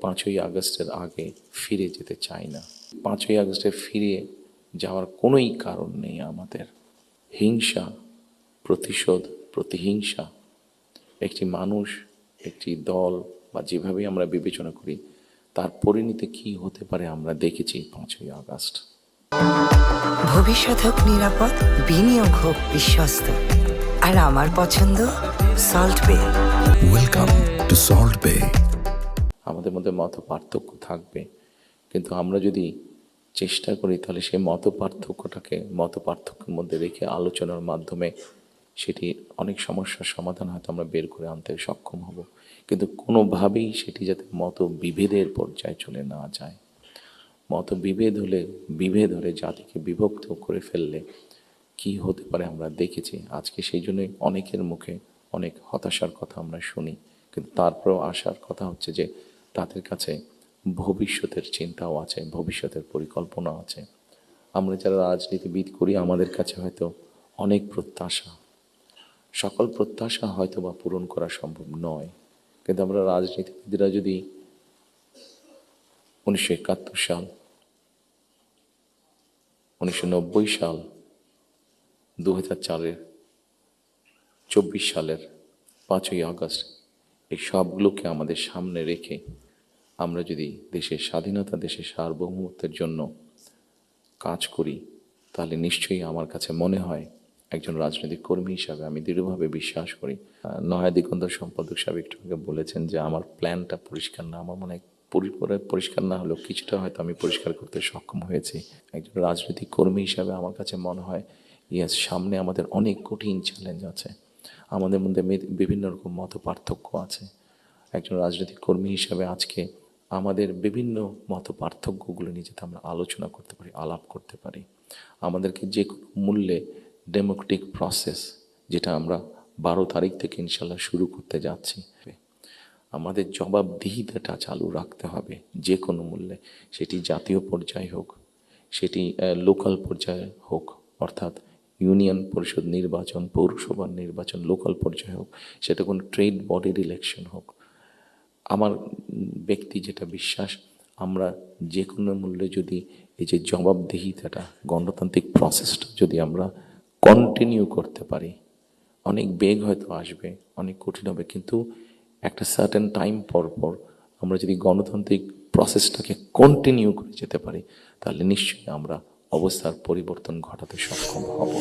5ই আগস্টের আগে ফিরে যেতে চাই না। 5ই আগস্টে ফিরে যাওয়ার কোনোই কারণ নেই আমাদের। হিংসা, প্রতিশোধ, প্রতিহিংসা, একটি মানুষ, একটি দল বা যেভাবেই আমরা বিবেচনা করি তার পরিণতি কী হতে পারে আমরা দেখেছি 5ই আগস্ট। ভবিষ্যৎ হোক নিরাপদ, বিনিয়োগ হোক বিশ্বস্ত, আর আমার পছন্দ সল্ট বে। ওয়েলকাম টু সল্ট বে। আমাদের মধ্যে মত পার্থক্য থাকবে, কিন্তু আমরা যদি চেষ্টা করি তাহলে সেই মত পার্থক্যের মধ্যে রেখে আলোচনার মাধ্যমে সেটি অনেক সমস্যার সমাধান হয়তো আমরা বের করে আনতে সক্ষম হব। কিন্তু কোনোভাবেই সেটি যাতে মত বিভেদের পর্যায়ে চলে না যায়। মত বিভেদ হলে জাতিকে বিভক্ত করে ফেললে কি হতে পারে আমরা দেখেছি। আজকে সেই জন্যই অনেকের মুখে অনেক হতাশার কথা আমরা শুনি, কিন্তু তারপরেও আসার কথা হচ্ছে যে তাদের কাছে ভবিষ্যতের চিন্তাও আছে, ভবিষ্যতের পরিকল্পনা আছে। আমরা যারা রাজনীতিবিদ করি আমাদের কাছে হয়তো অনেক প্রত্যাশা, সকল প্রত্যাশা হয়তো বা পূরণ করা সম্ভব নয়, কিন্তু আমরা রাজনীতিবিদরা যদি 1971 সাল, 1990 সাল, 2004-এর 24 সালের 5ই আগস্ট এই সবগুলোকে আমাদের সামনে রেখে আমরা যদি দেশের স্বাধীনতা, দেশের সার্বভৌমত্বের জন্য কাজ করি, তাহলে নিশ্চয়ই আমার কাছে মনে হয় একজন রাজনৈতিক কর্মী হিসাবে আমি দৃঢ়ভাবে বিশ্বাস করি। নয়া দিগন্ত সম্পাদক সাহেব একটু আগে বলেছেন যে আমার প্ল্যানটা পরিষ্কার না। আমার মনে হয় পুরোপুরি পরিষ্কার না হলেও কিছুটা হয়তো আমি পরিষ্কার করতে সক্ষম হয়েছি। একজন রাজনৈতিক কর্মী হিসাবে আমার কাছে মনে হয় সামনে আমাদের অনেক কঠিন চ্যালেঞ্জ আছে, আমাদের মধ্যে বিভিন্ন রকম মত পার্থক্য আছে। একজন রাজনৈতিক কর্মী হিসাবে আজকে আমাদের বিভিন্ন মত পার্থক্যগুলো নিয়ে যাতে আমরা আলোচনা করতে পারি, আলাপ করতে পারি। আমাদেরকে যে কোনো মূল্যে ডেমোক্রেটিক প্রসেস, যেটা আমরা 12 তারিখ থেকে ইনশাল্লাহ শুরু করতে যাচ্ছি, আমাদের জবাবদিহিতাটা চালু রাখতে হবে যে কোনো মূল্যে। সেটি জাতীয় পর্যায়ে হোক, সেটি লোকাল পর্যায়ে হোক, অর্থাৎ ইউনিয়ন পরিষদ নির্বাচন, পৌরসভার নির্বাচন, লোকাল পর্যায়ে হোক, সেটা কোনো ট্রেড বডির ইলেকশন হোক। আমার ব্যক্তি যেটা বিশ্বাস, আমরা যে কোনো মূল্যে যদি এই যে জবাবদিহিতাটা, গণতান্ত্রিক প্রসেসটা যদি আমরা কন্টিনিউ করতে পারি, অনেক বেগ হয়তো আসবে, অনেক কঠিন হবে, কিন্তু একটা সার্টেন টাইম পর আমরা যদি গণতান্ত্রিক প্রসেসটাকে কন্টিনিউ করে যেতে পারি, তাহলে নিশ্চয়ই আমরা অবস্থার পরিবর্তন ঘটাতে সক্ষম হব।